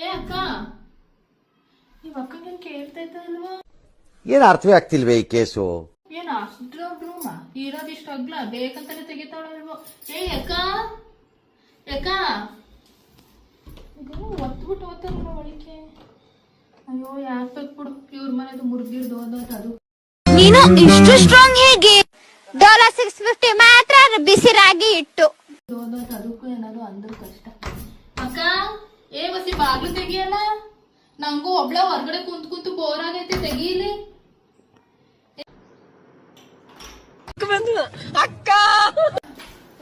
ಏ ಅಕ್ಕ, ನೀವ್ ಅಕ್ಕಂಗೆ ಕೇಳ್ತೈತ ಅಲ್ವಾ? ಏನ್ ಅರ್ಥವೇ ಆಗ್ತಿಲ್ವೇ ಈ ಕೇಸು? ಏನ್ ಅಷ್ಟ್ರೂಮ ಇರೋದಿಷ್ಟ ಅಗ್ಲ ಬೇಕಂತಾನೆ ತೆಗಿತಾಳಲ್ವೋ? ಏ ಅಕ್ಕ ಅಕ್ಕ, ಒತ್ಬಿಟ್ಟು ಓದ್ತಾರ ಒಳಿಕೆ. ಅಯ್ಯೋ ಯಾಕೆ ತೆಗ್ಬಿಡು, ಇವ್ರ ಮನೆದು ಮುರ್ಗಿಡ್ದು ಓದೋದು. ಅದು ನೀನು ಇಷ್ಟು ಸ್ಟ್ರಾಂಗ್ ಹೇಗೆ? $650 ಮಾತ್ರ ಬಿಸಿ ರಾಗಿ ಇಟ್ಟು ಓದೋದು, ಅದಕ್ಕೂ ಏನಾದ್ರು ಅಂದ್ರು ಕಷ್ಟ. ಅಕ್ಕ, ಏ ವಸಿ ಬಾಗ್ಲು ತೆಗಿಯಲ್ಲ, ನಂಗೂ ಒಬ್ಳ ಹೊರ್ಗಡೆ ಕುಂತು ಬೋರ್ ಆಗೈತೆ, ತೆಗೀಲಿ. ಅಕ್ಕ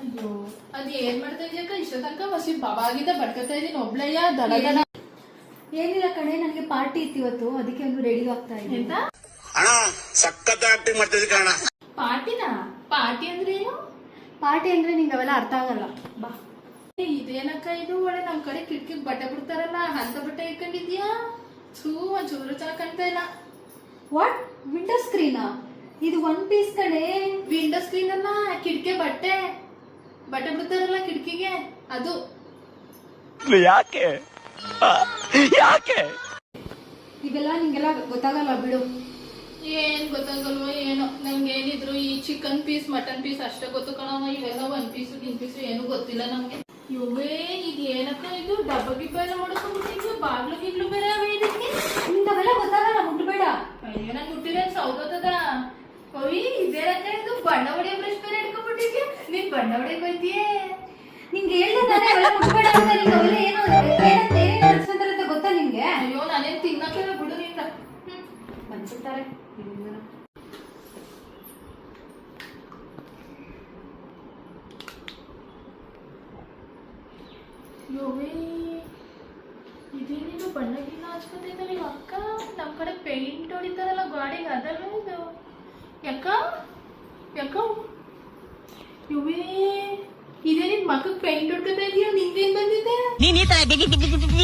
ಅಯ್ಯೋ, ಅದ್ ಏನ್ ಮಾಡ್ತಾ ಇದೀಯಕ್ಕ? ಇಷ್ಟ ತನಕ ವಸಿ ಬಾವಾಗಿದ್ದ ಬಡ್ಕತಾ ಇದೀನಿ ಒಬ್ಳಯ್ಯ ದಡ. ಏನಿಲ್ಲ ಕಣೆ, ನನಗೆ ಪಾರ್ಟಿ ಇತ್ತು ಇವತ್ತು, ಅದಕ್ಕೆ ಒಂದು ರೆಡಿ ಆಗ್ತಾ ಇದೆ. ಎಂತ ಅಣ್ಣ ಸಖತ್ ಆಕ್ಟಿಂಗ್ ಮಾಡ್ತಿದ್ದೆ ಕಣ. ಪಾರ್ಟಿನಾ? ಪಾರ್ಟಿ ಅಂದ್ರೆ ಏನು? ಪಾರ್ಟಿ ಅಂದ್ರೆ ನಿಂಗೆ ಅವೆಲ್ಲ ಅರ್ಥ ಆಗಲ್ಲ. ಬಾ. ಇದೇನಕ್ಕ ಇದು? ಒಳ್ಳೆ ನಮ್ ಕಡೆ ಕಿಟಕಿಗೆ ಬಟ್ಟೆ ಬಿಡ್ತಾರಲ್ಲ, ಅಂತ ಬಟ್ಟೆ ಇಟ್ಕೊಂಡಿದ್ಯಾ? ಚೂರು ಚೆನ್ನಾಗ್ ಕಾಣ್ತಾ ಇಲ್ಲ. ವಾಟ್? ವಿಂಡೋ ಸ್ಕ್ರೀನಾ? ಇದು ಒನ್ ಪೀಸ್ ಕಣೆ. ವಿಂಡೋ ಸ್ಕ್ರೀನ್ ಅಲ್ಲ, ಕಿಟಕಿ ಬಟ್ಟೆ ಬಿಡ್ತಾರಲ್ಲ ಕಿಟಕಿಗೆ, ಅದು. ಯಾಕೆ ಯಾಕೆ ಇವೆಲ್ಲ ನಿಂಗೆಲ್ಲ ಗೊತ್ತಾಗಲ್ಲ ಬಿಡು. ಏನ್ ಗೊತ್ತಾಗಲ್ವೋ ಏನೋ, ನಂಗೆ ಏನಿದ್ರು ಈ ಚಿಕನ್ ಪೀಸ್ ಮಟನ್ ಪೀಸ್ ಅಷ್ಟೇ ಗೊತ್ತು ಕಣವ. ಇವೆಲ್ಲ ಒನ್ ಪೀಸು ಗಿನ್ ಪೀಸು ಏನು ಗೊತ್ತಿಲ್ಲ ನಮ್ಗೆ. ಇವೇ ಇದು ಏನಕ್ಕ ಇದು? ಡಬ್ಬ ಗಿಬ್ಬ ಎಲ್ಲ ಮಾಡ್ಕೊಂಡ್ಬಿಟ್ಟಿದ್ವಿ, ಬಾಗ್ಲು ಗಿಗ್ಲು ಬೇರೆ ಅವೇ ಇದಕ್ಕೆ. ನಿಂಗೆಲ್ಲ ಗೊತ್ತಾಗಲ್ಲ, ಮುಟ್ಬೇಡ. ಅಯ್ಯೋ, ನಂಗೆ ಮುಟ್ಟಿದ್ರೆ ಸೌದೋತದ. ಅಯ್ಯ, ಇದೇನಕ್ಕ ಇದು? ಬಣ್ಣ ಹೊಡೆಯೋ ಬ್ರಷ್ ಬೇರೆ ಇಟ್ಕೊಂಡ್ಬಿಟ್ಟಿದ್ಯಾ? ನೀನ್ ಬಣ್ಣ ಹೊಡೆಯಕ್ ಹೋಯ್ತಿಯೇ? ನಿಂಗೆ ಹೇಳ್ದೆ ತಾನೇ ಅವೆಲ್ಲ ಮುಟ್ಬೇಡ ಅಂತ. ನಿಂಗೆ ಅವೆಲ್ಲ ಏನೋ ಏನೇನು ಅನ್ಸ್ಕೊಂತಾರಂತ ಗೊತ್ತಾ ನಿಂಗೆ? ಅಯ್ಯೋ, ನಾನೇನ್ ತಿನ್ನಕ್ಕೆ ಬಿಡು ನಿಂದ. ಬಂದ್ಬಿಡ್ತಾರೆ. ಯೋವೇ, ಇದೇನಿದು? ಬಣ್ಣ ಗಿಣ್ಣ ಹಚ್ಕೊತಿದ್ದಾರೆ ಅಕ್ಕ. ನಮ್ ಕಡೆ ಪೇಂಟ್ ಹೊಡಿತಾರಲ್ಲ ಗಾಡಿಗೆ, ಅದಲ್ಲ ಇದು? ಯಾಕ ಇವೇ, ಇದೇನಿದ್ ಮಕ್ಕಕ್ ಪೇಂಟ್ ಹೊಡ್ಕೊತಾ ಇದೀಯ? ನಿಂದೇನ್ ಬಂದಿದೆ? ನೀನ್ ಈ ತರ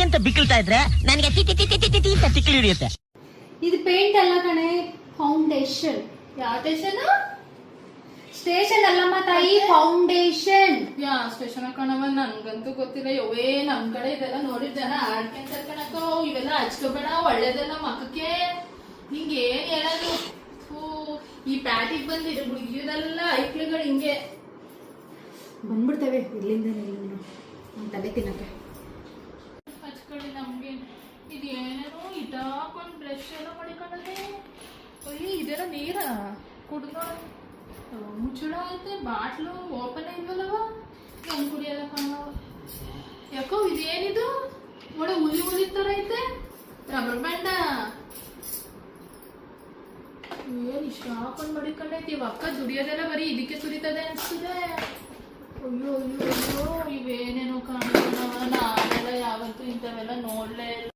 ಅಂತ ಬಿಕ್ಕಳ್ತಾ ಇದ್ರೆ ನನಗೆ ಅಂತ ತಿಕ್ಕಿ ಹಿಡಿಯುತ್ತೆ. ಇದು ಪೇಂಟ್ ಅಲ್ಲ ಕಣೆ, ಫೌಂಡೇಶನ್. ಯಾವ ಸ್ಟೇಷನ್? ಸ್ಟೇಷನ್ ಅಲ್ಲಮ್ಮ ತಾಯಿ, ಫೌಂಡೇಶನ್. ಯಾವ ಸ್ಟೇಷನ್ ಕಣವ? ನನ್ಗಂತೂ ಗೊತ್ತಿಲ್ಲ. ಯೋವೇ, ನಮ್ ಕಡೆ ಇದೆಲ್ಲ ನೋಡಿದ ಜನ ಆಡ್ಕೊಂತಾರೆ ಕಣಕ್ಕ. ಇವೆಲ್ಲ ಹಚ್ಕೋಬೇಡ, ಒಳ್ಳೇದಲ್ಲ ಮಕ್ಕಕ್ಕೆ. ನಿಂಗೆ ಏನ್ ಹೇಳೋದು? ಈ ಪ್ಯಾಟಿಗೆ ಬಂದಿರೋ ಹುಡುಗಿದೆಲ್ಲ ಐಕ್ಳುಗಳು ಹಿಂಗೆ ಬಂದ್ಬಿಡ್ತವೆ ಇಲ್ಲಿಂದ ತಲೆ ತಿನ್ನಕ್ಕೆ. ಹಚ್ಕೊಳ್ಳಿ ನಮ್ಗೆ. ಇದು ಏನೇನೋ ಇಟ್ಟಾಕೊಂಡ್ ಬ್ರಷ್ ಎಲ್ಲ ಮಾಡಿಕೊಂಡದೆ. ಅಯ್ಯ, ಇದೆಲ್ಲ ನೀರ ಕುಡ್ದ ಮುಚ್ಚಳ ಐತೆ. ಬಾಟ್ಲು ಓಪನ್ ಇಲ್ವಲ್ಲವ, ಹೆಂಗ್ ಕುಡಿಯಲ್ಲ ಕಣ್ಣವ. ಯಾಕೋ ಇದೇನಿದು? ಒಳ್ಳೆ ಹುಲಿ ತರ ಐತೆ. ರಬ್ಬರ್ ಬ್ಯಾಂಡ ಏನ್ ಇಷ್ಟ ಹಾಕೊಂಡ್ ಮಡಿಕೊಂಡೈತಿ. ಅಕ್ಕ ದುಡಿಯೋದೆಲ್ಲ ಬರೀ ಇದಕ್ಕೆ ಸುರಿತದೆ ಅನ್ಸ್ತದೆ. ಅಯ್ಯೋ ಅಯ್ಯೋ ಅಯ್ಯೋ, ಇವೇನೇನೋ ಕಾಣಿಸ್ತವ. ನಾನೆಲ್ಲ ಯಾವತ್ತೂ ಇಂಥವೆಲ್ಲ ನೋಡ್ಲೇ ಇಲ್ಲ.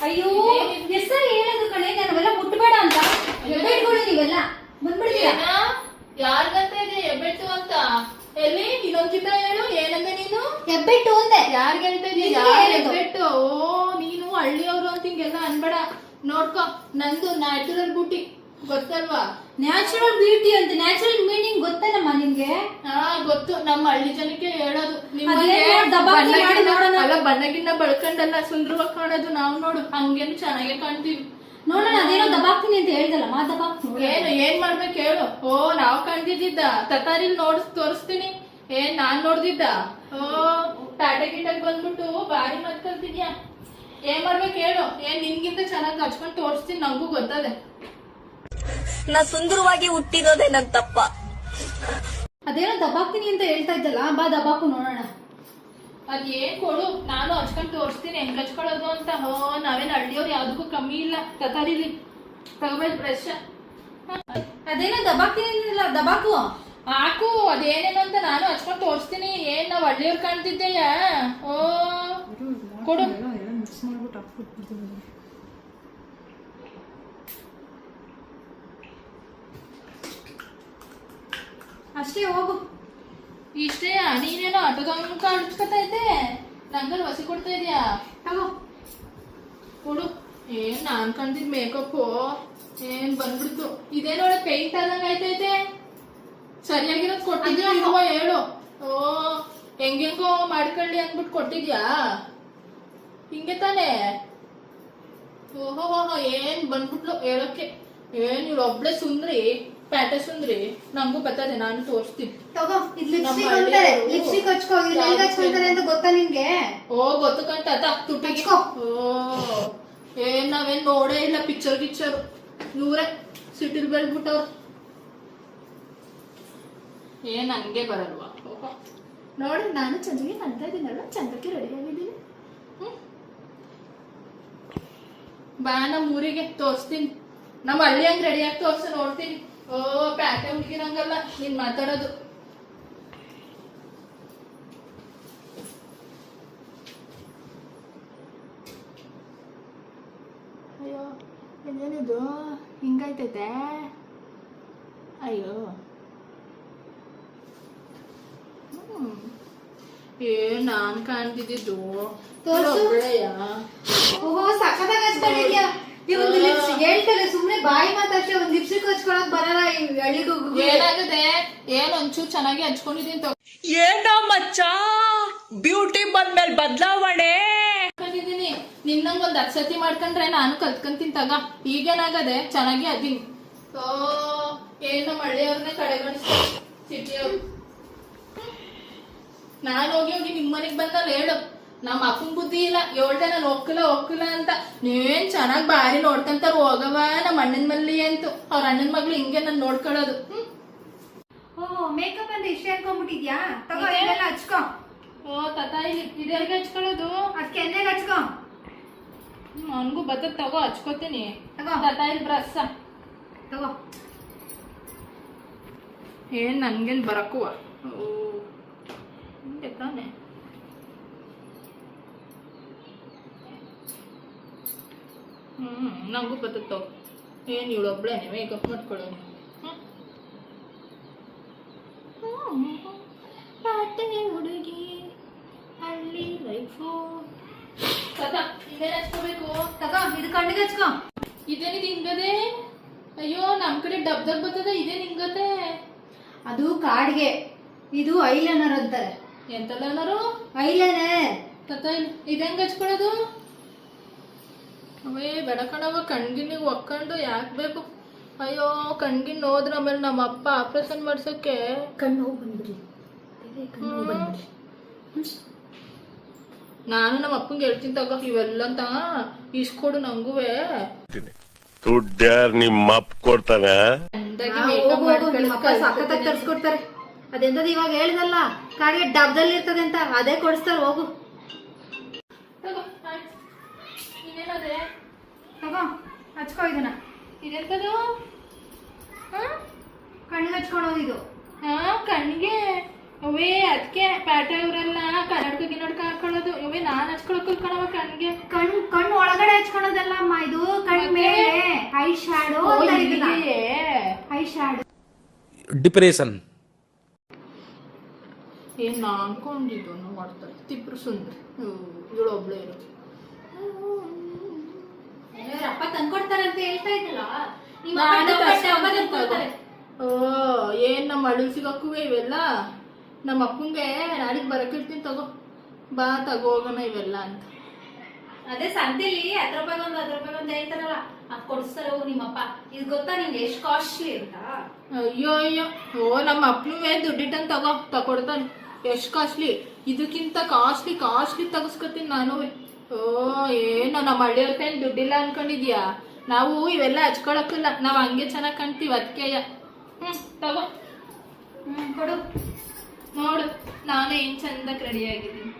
ಅಯ್ಯೋ, ಹೆಸರು ಹೇಳೋದು ಕಣೆ, ನಾವೆಲ್ಲ ಮುಟ್ಬೇಡ ಅಂತ. ಎಬ್ಬೆಟ್ಗಳು ನೀವೆಲ್ಲ ಬಂದ್ಬಿಡ್ತೀಯ. ಯಾರ್ಗಂತ ಇದೆ ಎಬ್ಬೆಟ್ಟು ಅಂತ? ಎಲ್ಲಿ ಇನ್ನೊಂದ್ಕಿತ ಹೇಳು, ಏನಂದೆ ನೀನು? ಎಬ್ಬೆಟ್ಟು ಅಂದೆ. ಯಾರ್ಗೆ ಹೇಳ್ತಾ ಇದೀಯ? ಎಬ್ಬೆಟ್ಟು? ಓ, ನೀನು ಹಳ್ಳಿಯವರು ಅಂತ ಹಿಂಗೆಲ್ಲ ಅನ್ಬೇಡ. ನೋಡ್ಕೊ, ನಂದು ನ್ಯಾಚುರಲ್ ಬ್ಯೂಟಿ ಗೊತ್ತಲ್ವಾ? ನ್ಯಾಚುರಲ್ ಬ್ಯೂಟಿ ಅಂತ. ನ್ಯಾಚುರಲ್ ಮೀನಿಂಗ್ ಗೊತ್ತಲ್ಲಮ್ಮ ನಿಮ್ಗೆ? ಹಾ ಗೊತ್ತು, ನಮ್ಮ ಹಳ್ಳಿ ಜನಕ್ಕೆ ಹೇಳೋದು. ನೋಡೋಣ. ಬಣ್ಣ ಗಿಣ್ಣ ಬಳ್ಕೊಂಡಲ್ಲ ಸುಂದರವಾಗಿ ಕಾಣೋದು ನಾವು. ನೋಡು, ಹಂಗೇನು ಚೆನ್ನಾಗೆ ಕಾಣ್ತೀವಿ. ನೋಡೋಣ, ಅದೇನೋ ದಬಾಕ್ತೀನಿ ಅಂತ ಹೇಳ್ದಲ್ಲ, ಮಾ ದಬಾಕ್. ಏನ್ ಮಾಡ್ಬೇಕು ಹೇಳು? ಓ, ನಾವ್ ಕಂಡಿದ್ದ ತತಾರಿಲ್ ತೋರಿಸ್ತೀನಿ. ಏನ್ ನಾನ್ ನೋಡ್ದಿದ್ದ? ಓ, ಟಾಟಾ ಗಿಟಾಗ್ ಬಂದ್ಬಿಟ್ಟು ಬಾರಿ ಮಾತಾಡ್ತಿದ್ಯಾ. ಏನ್ ಮಾಡ್ಬೇಕು ಹೇಳು? ಏನ್ ನಿನ್ಗಿಂತ ಚೆನ್ನಾಗಿ ಹಚ್ಕೊಂಡ್ ತೋರಿಸ್ತೀನಿ, ನಂಗೂ ಗೊತ್ತದೆ. ನಾ ಸುಂದರವಾಗಿ ಹುಟ್ಟಿರೋದೇ ನನ್ ತಪ್ಪ. ಅದೇನೋ ದಬಾಕ್ತೀನಿ ಅಂತ ಹೇಳ್ತಾ ಇದ್ದಲ್ಲ, ಬಾ ದಬಾಕು ನೋಡೋಣ. ಅದ್ ಏನ್ ಕೊಡು, ನಾನು ಹಚ್ಕೊಂಡ್ ತೋರಿಸ್ತೀನಿ ಹೆಂಗ್ ಹಚ್ಕೊಳ್ಳೋದು ಅಂತ. ಹೋ, ನಾವೇನ್ ಹಳ್ಳಿಯವ್ರು ಯಾವ್ದಕ್ಕೂ ಕಮ್ಮಿ ಇಲ್ಲ. ತತಾರಿಲಿ ತಗೋಬೇಡ ಬ್ರಷ್. ಅದೇನೋ ದಬಾಕ್ತೀನಿ ಅಂದಿಲ್ಲ, ದಬಾಕು ಹಾಕು. ಅದೇನೇನು ಅಂತ ನಾನು ಹಚ್ಕೊಂಡ್ ತೋರಿಸ್ತೀನಿ. ಏನ್ ನಾವ್ ಹಳ್ಳಿಯವ್ರು ಕಾಣ್ತಿದ್ದೇಯ? ಓ, ಕೊಡು. ಅಷ್ಟೇ, ಹೋಗು. ಇಷ್ಟೇ? ನೀನೇನೋ ಆಟೋದವನು ಕಾಣಿಸ್ಕೊತಾ ಇದ್ದೆ, ನಂಗಲ್ಲಿ ವಸಿ ಕೊಡ್ತಾ ಇದೀಯಾ? ತಗೋ ಕೊಡು. ಏನ್ ನಾನ್ ಕಂಡಿದ್ ಮೇಕಪ್ ಏನ್ ಬಂದ್ಬಿಡ್ತು. ಇದೇನೊಳ್ಳೆ ಪೇಂಟ್ ಆದಂಗ ಆಯ್ತೈತೆ. ಸರಿಯಾಗಿರೋದ್ ಕೊಟ್ಟಿದ್ಯಾ ಇಲ್ವಾ ಹೇಳು? ಓ, ಹೆಂಗ್ ಮಾಡ್ಕೊಳ್ಳಿ ಅಂದ್ಬಿಟ್ಟು ಕೊಟ್ಟಿದ್ಯಾ? ಹಿಂಗೆ ತಾನೇ? ಓಹೋ ಏನ್ ಬಂದ್ಬಿಟ್ಲು ಹೇಳಕ್ಕೆ. ಏನ್ ಇವ್ಳು ಒಬ್ಳೆ ಸುಂದ್ರಿ, ಪ್ಯಾಟೆ ಸುಂದ್ರಿ. ನಂಗೂ ಬರ್ತದೆ, ನಾನು ತೋರಿಸ್ತೀನಿ. ತಗೋ, ಇದು ಲಿಪ್ಸ್ಟಿಕ್ ನಮ್ಮ ಅಂತಾರೆ. ಹಳ್ಳಿಯವರು ಲಿಪ್ಸ್ಟಿಕ್ ಹಚ್ಕೋ. ಇದು ಎಲ್ಲಿ ಹಚ್ಕೊಂತಾರೆ ಅಂತ ಗೊತ್ತಾ ನಿಮ್ಗೆ? ಓ ಗೊತ್ತು ಕಂಟ ತುಟಿಗೆ. ಹಚ್ಕೋ. ಓ ಏನ್ ನಾವೇನ್ ನೋಡೇ ಇಲ್ಲ ಪಿಕ್ಚರ್ ಗಿಚ್ಚರ್. ಇವ್ರೆ ಸಿಟಿಲ್ ಬೆಳ್ಬಿಟ್ಟವ್ರು. ಏನ್ ಹಂಗೆ ಬರಲ್ವಾ? ನೋಡಿ, ನಾನು ಚಂದಗೆ ಕಾಣ್ತಾ ಇದ್ದೀನಲ್ಲ, ಚಂದಕ್ಕೆ ರೆಡಿ ಆಗಿದ್ದೀನಿ. ಬಾ ನಮ್ಮ ಊರಿಗೆ ತೋರಿಸ್ತೀನಿ. ನಮ್ಮ ಹಳ್ಳಿ ಹಂಗ್ ರೆಡಿಯಾಗಿ ತೋರ್ಸ ನೋಡ್ತೀನಿ. ಓ ಪ್ಯಾಟೆ ಹುಡುಗಿರಂಗಲ್ಲ ನೀನ್ ಮಾತಾಡೋದು. ಅಯ್ಯೋ ಏನಿದು ಹಿಂಗಾಯ್ತೈತೆ? ಅಯ್ಯೋ ನಾನ್ ಕಾಣ್ತಿದ್ದು ತೋರ್ಸು. ಓಹೋ, ಸಖತ್ತಾಗಿ ಹಚ್ಕೊಂಡಿದ್ಯಾ. ಈ ಒಂದು ಲಿಪ್ಸ್ಟಿಕ್ ಹೇಳ್ತಾರೆ, ಸುಮ್ನೆ ಬಾಯಿ ಮಾತಾಡ್ಸಿ ಒಂದ್ ಲಿಪ್ಸ್ಟಿಕ್ ಹಚ್ಕೊಳಕ್ ಬರಲ್ಲ ಈ ಹಳ್ಳಿಗೂ. ಏನಾಗಿದೆ? ಏನ್ ಒಂಚೂರು ಚೆನ್ನಾಗಿ ಹಚ್ಕೊಂಡಿದೀನಿ ಏನೋ ಮಚ್ಚ, ಬ್ಯೂಟಿ ಬಂದ್ಮೇಲೆ ಬದಲಾವಣೆ. ತಗೊಂಡಿದೀನಿ. ನಿನ್ನಂಗ್ ಒಂದ್ 10 ಸತಿ ಮಾಡ್ಕೊಂಡ್ರೆ ನಾನು ಕಲ್ತ್ಕೊಂತೀನಿ ತಗ. ಈಗೇನಾಗದೆ ಚೆನ್ನಾಗಿ ಅದೀನಿ. ಓ ಏನ್ ನಮ್ಮ ಹಳ್ಳಿಯವ್ರನ್ನೇ ಕಡೆಗಣಿಸ್ತಾರೆ ಸಿಟಿಯವ್ರು. ನಾನ್ ಹೋಗಿ ನಿಮ್ ಮನೆಗ್ ಬಂದಲ್ಲ ಹೇಳು, ನಮ್ಮ ಅಪ್ಪನ್ ಬುದ್ಧಿ ಇಲ್ಲ. ಹೇಳ್ದೆ ನಾನು ಹೋಗ್ಕಿಲ್ಲ ಅಂತ. ನೀವೇನ್ ಚೆನ್ನಾಗ್ ಬಾರಿ ನೋಡ್ಕೊಂತಾರ, ಹೋಗವ ನಮ್ಮ ಅಣ್ಣನ್ ಮಲ್ಲಿ ಅಂತು. ಅವ್ರ ಅಣ್ಣನ್ ಮಗ್ಳು ಹಿಂಗೆ ನನ್ ನೋಡ್ಕೊಳ್ಳೋದು. ಓ ಮೇಕಪ್ ಅಂತ ಇಷ್ಟ ಅನ್ಕೊಂಡ್ಬಿಟ್ಟಿದ್ಯಾ? ತಗೋ, ಇದೆಲ್ಲ ಹಚ್ಕೋ. ಓ ತಾತ ಇದೆಲ್ಗೆ ಹಚ್ಕೊಳ್ಳೋದು? ಅದಕ್ಕೆ ಎಣ್ಣೆಗೆ ಹಚ್ಕೋ. ನನ್ಗೂ ಬತ್ತದ ತಗೋ, ಹಚ್ಕೋತೀನಿ. ತಗೋ. ತಾತ ಇಲ್ಲಿ ಬ್ರಸ್ಸ ತಗೋ. ಏನ್ ನನ್ಗೇನ್ ಬರಕುವ? ಓ ಹಿಂಗೆ ತಾನೆ. ನಂಗೂ ಬತ್ತದ ತಗೋ. ಏನ್ ಇವಳೊಬ್ಳೇನೆ ಮೇಕಪ್ ಮಾಡ್ಕೊಳ್ಳೋನು? ಪಾಟೆ ಹುಡುಗಿ ಹಳ್ಳಿ ಲೈಫು. ತಾತ ಇನ್ನೇನ್ ಹಚ್ಕೋಬೇಕು? ತಗೋ, ಇದು ಕಣ್ಣಿಗೆ ಹಚ್ಕೋ. ಇದೇನಿದು ಹಿಂಗದೆ? ಅಯ್ಯೋ ನಮ್ ಕಡೆ ಡಬ್ದಾಗ ಬರ್ತದ, ಇದೇನ್ ಹಿಂಗತೆ? ಅದು ಕಾಡ್ಗೆ, ಇದು ಐಲೈನರ್ ಅಂತಾರೆ. ಎಂತಲ್ಲ ಏನಾರು ಐಲೈನರ್. ತತ ಇದಂಗ ಹಚ್ಕೊಳ್ಳೋದು? ಅವೇ ಬೆಡಕಣವ ಕಣ್ಗಿನಿಗೆ ಒಕ್ಕೊಂಡು ಯಾಕೆ ಬೇಕು? ಅಯ್ಯೋ ಕಣ್ಗಿನ್ ಹೋದ್ರ ಆಮೇಲೆ ನಮ್ಮ ಅಪ್ಪ ಆಪರೇಷನ್ ಮಾಡ್ಸಕ್ಕೆ ಕಣ್ಣು ನೋವು ಬಂದ್ಬಿಡ್ಲಿ. ನಾನು ನಮ್ಮ ಅಪ್ಪಂಗೆ ಹೇಳ್ತೀನಿ ತಗೋ, ಇವೆಲ್ಲಂತ ಇಸ್ಕೊಡು ನಂಗುವೆ. ದುಡ್ಡ್ಯಾರ್ ನಿಮ್ಮ ಅಪ್ಪ ಕೊಡ್ತಾನೆ. ಸಖತ್ತಾಗಿ ತರ್ಸ್ಕೊಡ್ತಾರೆ. ಅದೆಂತದ ಇವಾಗ ಹೇಳ್ದಲ್ಲ, ಕಾಡಿಗೆ ಡಬ್ದಲ್ಲಿ ಇರ್ತದೆ ಅಂತ, ಅದೇ ಕೊಡಿಸ್ತಾರೆ. ಹೋಗು ತಗೋ ಆಯ್ತು. ಇನ್ನೇನದೆ? ತಗೋ, ಹಚ್ಕೋ ಇದನ್ನ. ಇದೆಂತದು? ಕಣ್ಣಿಗೆ ಹಚ್ಕೊಳೋದು ಇದು. ಹಾ ಕಣ್ಣಿಗೆ? ಅವೇ ಅದಕ್ಕೆ ಪ್ಯಾಟೆ ಇವರೆಲ್ಲ ಕನ್ನಡಕ ಹಾಕೊಳ್ಳೋದು. ಇವೇ ನಾನ್ ಹಚ್ಕೊಳಕ್ ಕಣವ ಕಣ್ಣಿಗೆ. ಕಣ್ಣು ಒಳಗಡೆ ಹಚ್ಕೊಳೋದಲ್ಲ ಅಮ್ಮ, ಇದು ಕಣ್ ಮೇಲೆ I shadow. I shadow depression. ಏನ್ ನಾ ಅನ್ಕೊಂಡಿದ್ದು ಮಾಡ್ತಾರೆ ತಿಪ್ರು ಸುಂದ್ರಿ. ಇವಳೊಬ್ಳೆ ಇರೋದು. ಅಪ್ಪ ತಂದ್ಕೊಡ್ತಾರೆ ಅಂತ ಹೇಳ್ತಾ ಇದ್ದಲ್ಲ. ಓ ಏನ್ ನಮ್ಮ ಹಳ್ಳಿ ಸಿಗಕ್ಕುವೆ ಇವೆಲ್ಲ. ನಮ್ಮ ಅಪ್ಪಂಗೆ ನಾಳೆಗ್ ಬರಕಿರ್ತೀನಿ ತಗೋ, ಬಾ ತಗೋ ಹೋಗೋಣ ಇವೆಲ್ಲ ಅಂತ. ಅದೇ ಸಂತೆಲಿ 10 ರೂಪಾಯಿ ಒಂದು ಹೇಳ್ತಾರಲ್ಲ, ಅದ್ ಕೊಡಿಸ್ತಾರೆ. ಹೋಗು ನಿಮ್ಮಪ್ಪ. ಇದು ಗೊತ್ತಾ ನಿಂಗೆ ಎಷ್ಟು ಕಾಸ್ಟ್ಲಿ ಅಂತ? ಅಯ್ಯೋ ಓ ನಮ್ಮ ಅಪ್ಪನುವೆ ದುಡ್ಡಿಟ್ಟಂಗ್ ತಗೊಡ್ತಾನೆ. ಎಷ್ಟ್ ಕಾಸ್ಟ್ಲಿ? ಇದಕ್ಕಿಂತ ಕಾಸ್ಟ್ಲಿ ತಗಸ್ಕೊತೀನಿ ನಾನು. ಓ ಏನು ನಮ್ಮ ಹಳ್ಳಿಯವ್ರ ಕೈ ದುಡ್ಡಿಲ್ಲ ಅನ್ಕೊಂಡಿದ್ಯಾ? ನಾವು ಇವೆಲ್ಲ ಹಚ್ಕೊಳಕ್ಕಿಲ್ಲ, ನಾವ್ ಹಂಗೆ ಚೆನ್ನಾಗ್ ಕಾಣ್ತೀವಿ ಅದಕ್ಕೆಯ. ತಗೋ ಕೊಡು. ನೋಡು ನಾನು ಏನ್ ಚಂದಕ್ ರೆಡಿ ಆಗಿದ್ದೀನಿ.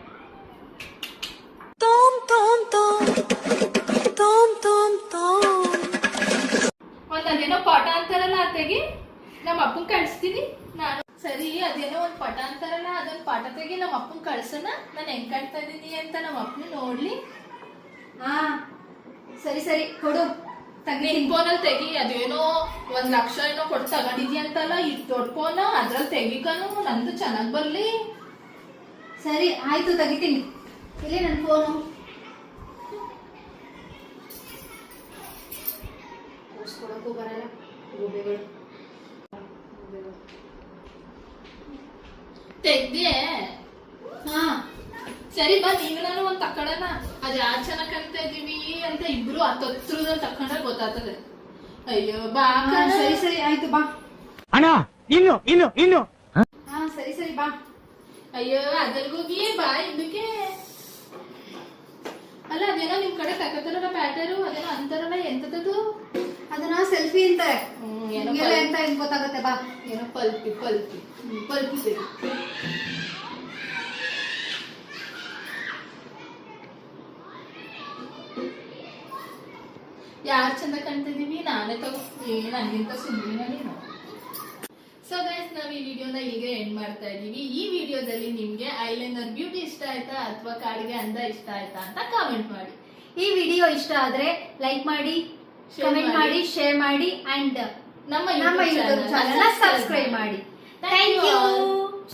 ಒಂದ್ ಅದೇನೋ ಪಟ ಅಂತಾರಲ್ಲ ತೆಗಿ, ನಮ್ಮ ಅಪ್ಪನ್ ಕಳ್ಸ್ತೀನಿ ನಾನು. ಸರಿ ಅದೇನೋ ಒಂದ್ ಪಟ ಅಂತಾರಲ್ಲ, ಅದೊಂದ್ ಪಟ ತೆಗಿ, ನಮ್ಮ ಅಪ್ಪನ್ ಕಳ್ಸೋಣ. ನಾನು ಹೆಂಗ್ ಕಾಣ್ತಾ ಇದೀನಿ ಅಂತ ನಮ್ಮ ಅಪ್ಪನ ನೋಡ್ಲಿ. ಹಾ ಸರಿ ಕೊಡು. ನಿನ್ ಫೋನಲ್ಲಿ ತೆಗಿ. ಅದೇನೋ 1 ಲಕ್ಷ ಏನೋ ಕೊಟ್ಟು ತಗೊಂಡಿದ್ಯ ಅಂತಲ್ಲ, ಇಷ್ಟು ದೊಡ್ಡ ಫೋನ್, ಅದ್ರಲ್ಲಿ ತೆಗಿಕನು, ನಂದು ಚೆನ್ನಾಗ್ ಬರ್ಲಿ. ಸರಿ ಆಯ್ತು, ತೆಗಿತೀನಿ. ಇಲ್ಲಿ ನನ್ನ ಫೋನು. ಕೊಡಕ್ಕೂ ಬರಲ್ಲ ಗೋಬೆಗಳು. ತೆಗ್ದೆ? ಹಾ ಸರಿ ಬಾ ನೀನು ನಾನು ಒಂದ್ ತಕೊಳ್ಳೋಣ. ಅದ್ ಯಾರ್ ಚೆನ್ನಾಗ್ ಕಾಣ್ತಾ ಇದೀವಿ ಅಂತ ಇಬ್ರು ಹತ್ತತ್ರದಲ್ಲಿ ತಕೊಂಡ್ರೆ ಗೊತ್ತಾಗ್ತದೆ. ಅಯ್ಯೋ ಬಾ ಕಣ. ಸರಿ ಸರಿ ಆಯ್ತು ಬಾ. ಅಣ್ಣ ಇನ್ನು ಹಾ ಸರಿ ಸರಿ ಬಾ. ಅಯ್ಯೋ ಅದಲ್ಗೋಗಿ ಬಾ ಇದಕ್ಕೆ. ಅಲ್ಲ ಅದೇನೋ ನಿಮ್ ಕಡೆ ತಗೋತಾರಲ್ಲ ಪ್ಯಾಟರು, ಅದೇನೋ ಅಂತಾರಲ್ಲ ಎಂತದದು? ಅದನ್ನ ಸೆಲ್ಫಿ ಅಂತಾರೆ. ಏನೋ ಹಿಂಗೆಲ್ಲ ಎಂತ ಹೆಂಗ್ ಗೊತ್ತಾಗತ್ತೆ ಬಾ. ಏನೋ ಪಲ್ಪಿ ಸರಿ. ಯಾರು ಚಂದ ಕಾಣ್ತಿದೀವಿ? ನಾನೇ ನನಗಿಂತ ಸುಂದರಿನ ನೀನು. ಸೊ ಗೈಸ್, ನಾವ್ ಈ ವಿಡಿಯೋನ ಈಗ ಎಂಡ್ ಮಾಡ್ತಾ ಇದೀವಿ. ಈ ವಿಡಿಯೋದಲ್ಲಿ ನಿಮ್ಗೆ ಐಲೈನರ್ ಬ್ಯೂಟಿ ಇಷ್ಟ ಆಯ್ತಾ ಅಥವಾ ಕಾಡಿಗೆ ಅಂದ ಇಷ್ಟ ಆಯ್ತಾ ಅಂತ ಕಾಮೆಂಟ್ ಮಾಡಿ. ಈ ವಿಡಿಯೋ ಇಷ್ಟ ಆದ್ರೆ ಲೈಕ್ ಮಾಡಿ, ಕಮೆಂಟ್ ಮಾಡಿ, ಶೇರ್ ಮಾಡಿ ಅಂಡ್ ನಮ್ಮ ಯೂಟ್ಯೂಬ್ ಚಾನೆಲ್ ಸಬ್ಸ್ಕ್ರೈಬ್ ಮಾಡಿ. Thank you.